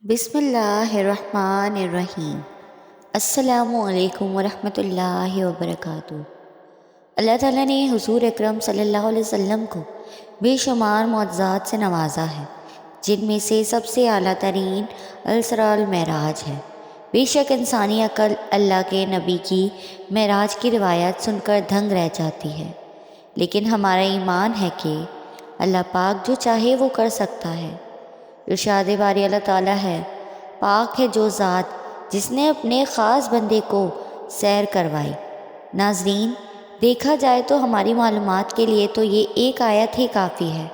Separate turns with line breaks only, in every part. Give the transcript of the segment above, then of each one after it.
بسم اللہ الرحمن الرحیم۔ السلام علیکم ورحمۃ اللہ وبرکاتہ۔ اللہ تعالیٰ نے حضور اکرم صلی اللہ علیہ وسلم کو بے شمار معجزات سے نوازا ہے، جن میں سے سب سے اعلیٰ ترین الاسراء المعراج ہے۔ بے شک انسانی عقل اللہ کے نبی کی معراج کی روایت سن کر دھنگ رہ جاتی ہے، لیکن ہمارا ایمان ہے کہ اللہ پاک جو چاہے وہ کر سکتا ہے۔ ارشاد باری اللہ تعالیٰ ہے، پاک ہے جو ذات جس نے اپنے خاص بندے کو سیر کروائی۔ ناظرین، دیکھا جائے تو ہماری معلومات کے لیے تو یہ ایک آیت ہی کافی ہے،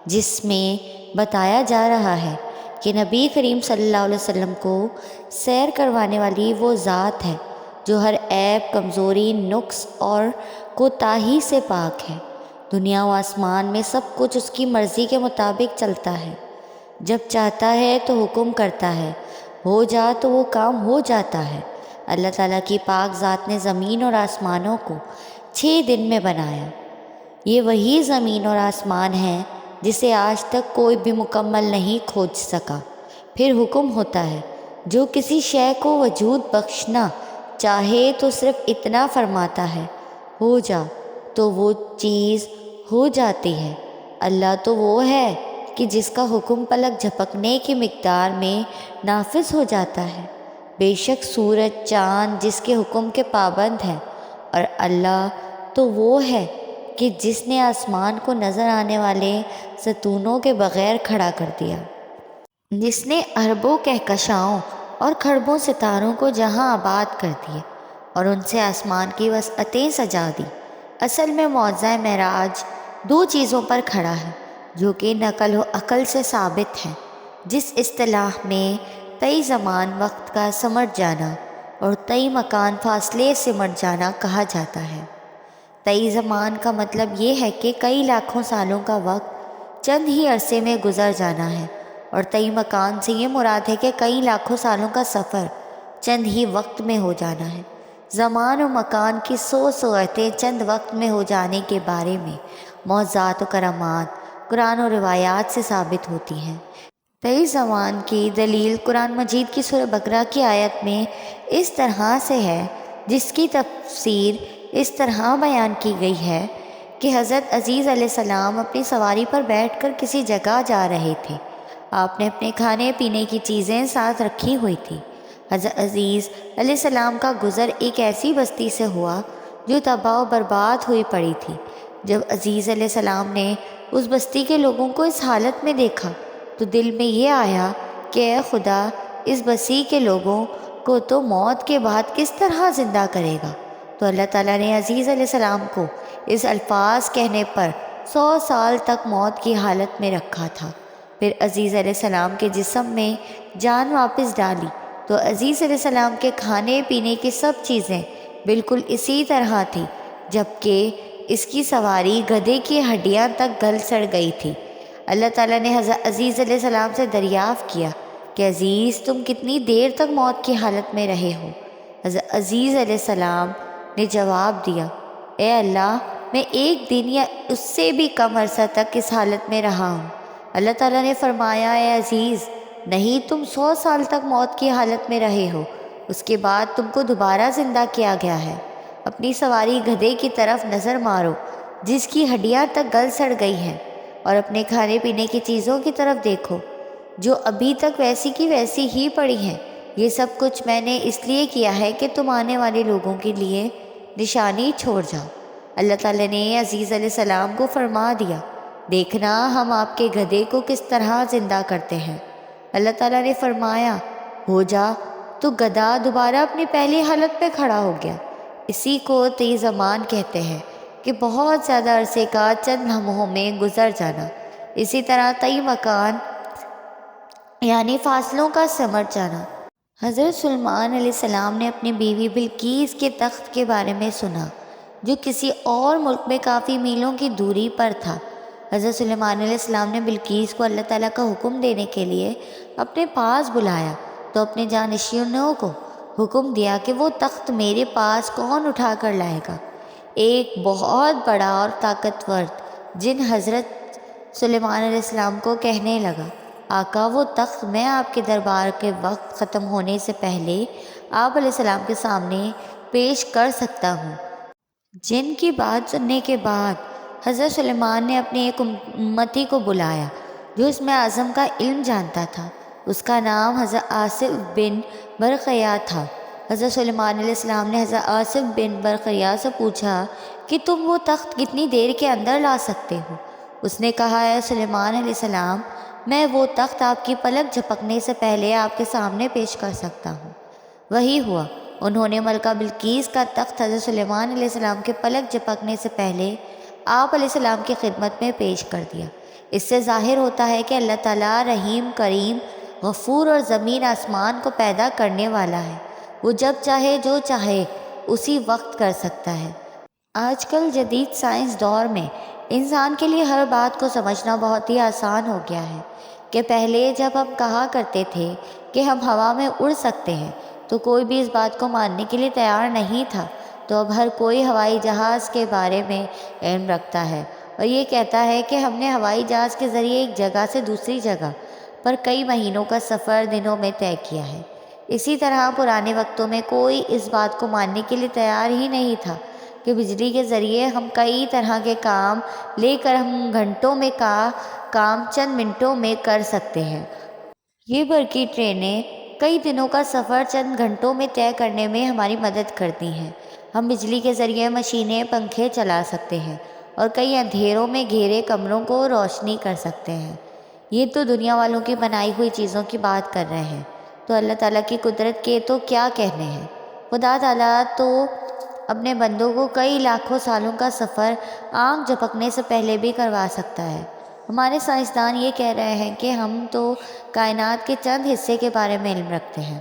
جس میں بتایا جا رہا ہے کہ نبی کریم صلی اللہ علیہ وسلم کو سیر کروانے والی وہ ذات ہے جو ہر عیب، کمزوری، نقص اور کوتاہی سے پاک ہے۔ دنیا و آسمان میں سب کچھ اس کی مرضی کے مطابق چلتا ہے۔ جب چاہتا ہے تو حکم کرتا ہے، ہو جا تو وہ کام ہو جاتا ہے۔ اللہ تعالیٰ کی پاک ذات نے زمین اور آسمانوں کو 6 دن میں بنایا۔ یہ وہی زمین اور آسمان ہے جسے آج تک کوئی بھی مکمل نہیں کھوج سکا۔ پھر حکم ہوتا ہے، جو کسی شے کو وجود بخشنا چاہے تو صرف اتنا فرماتا ہے، ہو جا، تو وہ چیز ہو جاتی ہے۔ اللہ تو وہ ہے کہ جس کا حکم پلک جھپکنے کی مقدار میں نافذ ہو جاتا ہے۔ بے شک سورج، چاند جس کے حکم کے پابند ہیں، اور اللہ تو وہ ہے کہ جس نے آسمان کو نظر آنے والے ستونوں کے بغیر کھڑا کر دیا، جس نے اربوں کہکشاؤں اور کھربوں ستاروں کو جہاں آباد کر دیے اور ان سے آسمان کی وسعتیں سجا دی۔ اصل میں معجزہ معراج 2 چیزوں پر کھڑا ہے جو کہ نقل و عقل سے ثابت ہے، جس اصطلاح میں طئی زمان وقت کا سمٹ جانا اور طئی مکان فاصلے سمٹ جانا کہا جاتا ہے۔ طئی زمان کا مطلب یہ ہے کہ کئی لاکھوں سالوں کا وقت چند ہی عرصے میں گزر جانا ہے، اور طئی مکان سے یہ مراد ہے کہ کئی لاکھوں سالوں کا سفر چند ہی وقت میں ہو جانا ہے۔ زمان و مکان کی 100 صورتیں چند وقت میں ہو جانے کے بارے میں معجزات و کرامات قرآن و روایات سے ثابت ہوتی ہیں۔ طئی زمان کی دلیل قرآن مجید کی سورہ بقرہ کی آیت میں اس طرح سے ہے، جس کی تفسیر اس طرح بیان کی گئی ہے کہ حضرت عزیز علیہ السلام اپنی سواری پر بیٹھ کر کسی جگہ جا رہے تھے۔ آپ نے اپنے کھانے پینے کی چیزیں ساتھ رکھی ہوئی تھی۔ حضرت عزیز علیہ السلام کا گزر ایک ایسی بستی سے ہوا جو تباہ و برباد ہوئی پڑی تھی۔ جب عزیز علیہ السلام نے اس بستی کے لوگوں کو اس حالت میں دیکھا تو دل میں یہ آیا کہ اے خدا، اس بستی کے لوگوں کو تو موت کے بعد کس طرح زندہ کرے گا؟ تو اللہ تعالیٰ نے عزیز علیہ السلام کو اس الفاظ کہنے پر 100 سال تک موت کی حالت میں رکھا تھا۔ پھر عزیز علیہ السلام کے جسم میں جان واپس ڈالی تو عزیز علیہ السلام کے کھانے پینے کی سب چیزیں بالکل اسی طرح تھی، جبکہ اس کی سواری گدھے کی ہڈیاں تک گل سڑ گئی تھی۔ اللہ تعالیٰ نے حضرت عزیز علیہ السلام سے دریافت کیا کہ عزیز، تم کتنی دیر تک موت کی حالت میں رہے ہو؟ حضرت عزیز علیہ السلام نے جواب دیا، اے اللہ، میں 1 دن یا اس سے بھی کم عرصہ تک اس حالت میں رہا ہوں۔ اللہ تعالیٰ نے فرمایا، اے عزیز، نہیں، تم 100 سال تک موت کی حالت میں رہے ہو، اس کے بعد تم کو دوبارہ زندہ کیا گیا ہے۔ اپنی سواری گدھے کی طرف نظر مارو جس کی ہڈیاں تک گل سڑ گئی ہیں، اور اپنے کھانے پینے کی چیزوں کی طرف دیکھو جو ابھی تک ویسی کی ویسی ہی پڑی ہیں۔ یہ سب کچھ میں نے اس لیے کیا ہے کہ تم آنے والے لوگوں کے لیے نشانی چھوڑ جاؤ۔ اللہ تعالیٰ نے عزیز علیہ السلام کو فرما دیا، دیکھنا ہم آپ کے گدھے کو کس طرح زندہ کرتے ہیں۔ اللہ تعالیٰ نے فرمایا، ہو جا، تو گدھا دوبارہ اپنی پہلی حالت پہ کھڑا ہو گیا۔ اسی کو طئی زمان کہتے ہیں کہ بہت زیادہ عرصے کا چند لمحوں میں گزر جانا۔ اسی طرح طئی مکان یعنی فاصلوں کا سمٹ جانا۔ حضرت سلیمان علیہ السلام نے اپنی بیوی بلقیس کے تخت کے بارے میں سنا جو کسی اور ملک میں کافی میلوں کی دوری پر تھا۔ حضرت سلیمان علیہ السلام نے بلقیس کو اللہ تعالیٰ کا حکم دینے کے لیے اپنے پاس بلایا تو اپنے جانشینوں کو حکم دیا کہ وہ تخت میرے پاس کون اٹھا کر لائے گا؟ ایک بہت بڑا اور طاقتور جن حضرت سلیمان علیہ السلام کو کہنے لگا، آقا وہ تخت میں آپ کے دربار کے وقت ختم ہونے سے پہلے آپ علیہ السلام کے سامنے پیش کر سکتا ہوں۔ جن کی بات سننے کے بعد حضرت سلیمان نے اپنے ایک امتی کو بلایا جو اس میں اعظم کا علم جانتا تھا۔ اس کا نام حضرت آصف بن برقیہ تھا۔ حضرت سلیمان علیہ السلام نے حضرت آصف بن برقیہ سے پوچھا کہ تم وہ تخت کتنی دیر کے اندر لا سکتے ہو؟ اس نے کہا، اے سلیمان علیہ السلام، میں وہ تخت آپ کی پلک جھپکنے سے پہلے آپ کے سامنے پیش کر سکتا ہوں۔ وہی ہوا، انہوں نے ملکہ بلقیس کا تخت حضرت سلیمان علیہ السلام کے پلک جھپکنے سے پہلے آپ علیہ السلام کی خدمت میں پیش کر دیا۔ اس سے ظاہر ہوتا ہے کہ اللہ تعالیٰ رحیم، کریم، غفور اور زمین آسمان کو پیدا کرنے والا ہے۔ وہ جب چاہے جو چاہے اسی وقت کر سکتا ہے۔ آج کل جدید سائنس دور میں انسان کے لیے ہر بات کو سمجھنا بہت ہی آسان ہو گیا ہے کہ پہلے جب ہم کہا کرتے تھے کہ ہم ہوا میں اڑ سکتے ہیں تو کوئی بھی اس بات کو ماننے کے لیے تیار نہیں تھا، تو اب ہر کوئی ہوائی جہاز کے بارے میں علم رکھتا ہے اور یہ کہتا ہے کہ ہم نے ہوائی جہاز کے ذریعے ایک جگہ سے دوسری جگہ پر کئی مہینوں کا سفر دنوں میں طے کیا ہے۔ اسی طرح پرانے وقتوں میں کوئی اس بات کو ماننے کے لیے تیار ہی نہیں تھا کہ بجلی کے ذریعے ہم کئی طرح کے کام لے کر ہم گھنٹوں میں کا کام چند منٹوں میں کر سکتے ہیں۔ یہ برقی ٹرینیں کئی دنوں کا سفر چند گھنٹوں میں طے کرنے میں ہماری مدد کرتی ہیں۔ ہم بجلی کے ذریعے مشینیں، پنکھے چلا سکتے ہیں اور کئی اندھیروں میں گھیرے کمروں کو روشنی کر سکتے ہیں۔ یہ تو دنیا والوں کی بنائی ہوئی چیزوں کی بات کر رہے ہیں، تو اللہ تعالیٰ کی قدرت کے تو کیا کہنے ہیں۔ خدا تعالیٰ تو اپنے بندوں کو کئی لاکھوں سالوں کا سفر آنکھ جھپکنے سے پہلے بھی کروا سکتا ہے۔ ہمارے سائنسدان یہ کہہ رہے ہیں کہ ہم تو کائنات کے چند حصے کے بارے میں علم رکھتے ہیں۔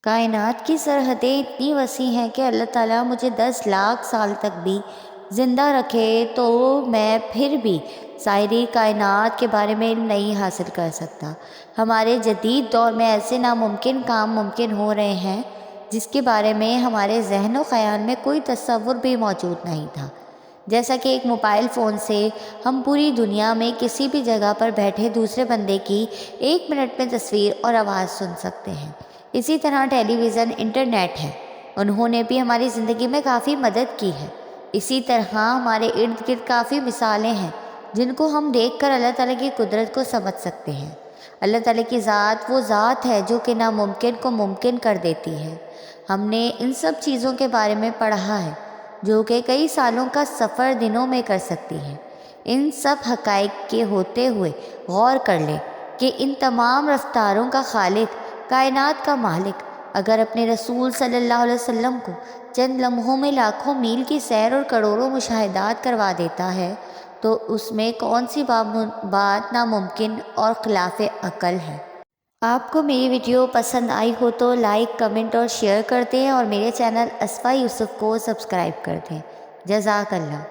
کائنات کی سرحدیں اتنی وسیع ہیں کہ اللہ تعالیٰ مجھے 10 لاکھ سال تک بھی زندہ رکھے تو میں پھر بھی سائری کائنات کے بارے میں علم نہیں حاصل کر سکتا۔ ہمارے جدید دور میں ایسے ناممکن کام ممکن ہو رہے ہیں جس کے بارے میں ہمارے ذہن و خیال میں کوئی تصور بھی موجود نہیں تھا، جیسا کہ ایک موبائل فون سے ہم پوری دنیا میں کسی بھی جگہ پر بیٹھے دوسرے بندے کی 1 منٹ میں تصویر اور آواز سن سکتے ہیں۔ اسی طرح ٹیلی ویژن، انٹرنیٹ ہے، انہوں نے بھی ہماری زندگی میں کافی مدد کی ہے۔ اسی طرح ہمارے ارد گرد کافی مثالیں ہیں جن کو ہم دیکھ کر اللہ تعالیٰ کی قدرت کو سمجھ سکتے ہیں۔ اللہ تعالیٰ کی ذات وہ ذات ہے جو کہ ناممکن کو ممکن کر دیتی ہے۔ ہم نے ان سب چیزوں کے بارے میں پڑھا ہے جو کہ کئی سالوں کا سفر دنوں میں کر سکتی ہیں۔ ان سب حقائق کے ہوتے ہوئے غور کر لیں کہ ان تمام رفتاروں کا خالق، کائنات کا مالک، اگر اپنے رسول صلی اللہ علیہ وسلم کو چند لمحوں میں لاکھوں میل کی سیر اور کروڑوں مشاہدات کروا دیتا ہے تو اس میں کون سی بات ناممکن اور خلاف عقل ہے۔ آپ کو میری ویڈیو پسند آئی ہو تو لائک، کمنٹ اور شیئر کر دیں اور میرے چینل اسفا یوسف کو سبسکرائب کر دیں۔ جزاک اللہ۔